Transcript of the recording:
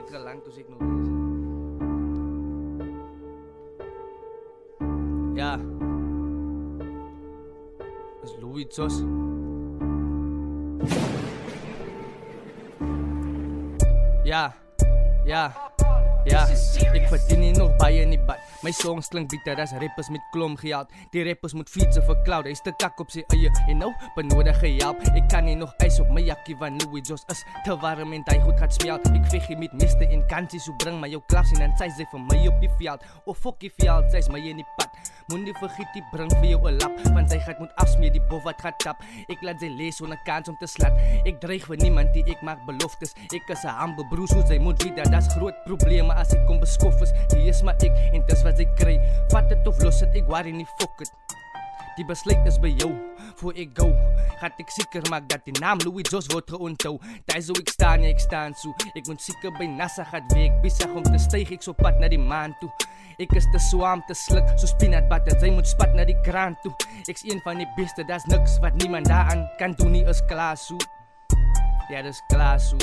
het gelang toe ek nog lees. Ja. Is Louis Sos. Ja. Ek verdien nie nog baie in die bad. My songs klink beter as rappers met klom geld. Die rappers moet fietsen vir cloud, hy is te kak op sy eie. En nou, benodig help. Ek kan nie nog ijs op my jakkie van Louis Jos is te warm en hy goed gaat smelt. Ek veg hier met miste en kansies, so bring my jou klaps en dan sy sy vir my op die veld. O fuck die veld, sy is my in die pad. Moet nie vergiet die bring vir jou 'n lap, want sy gaat moet afsmeer die bof wat gaat tap. Ek laat sy lees sonder kans om te slat. Ek dreig vir niemand die ek maak beloftes. Ek is 'n humble broer, so sy moet weet dat das groot probleme as ek kom beskof is. Die is maar ek en dis wat ek kry. Vat dit of los dit, ek worry nie, fuck it. Die besluit is by jou, voor ek go. Gaat ek seker maak dat die naam Louis Jos word geonthou. Daar is hoe ek staan, ja ek staan so. Ek moet seker by NASA gaat week, besig om te styg, ek so pad na die maan toe. Ek is te swaam te sluk, soos peanut butter, sy moet spat na die kraan toe. Ek's een van die beste, daar's niks wat niemand daaraan kan doen nie, is klaar so. Ja, dis klaar so.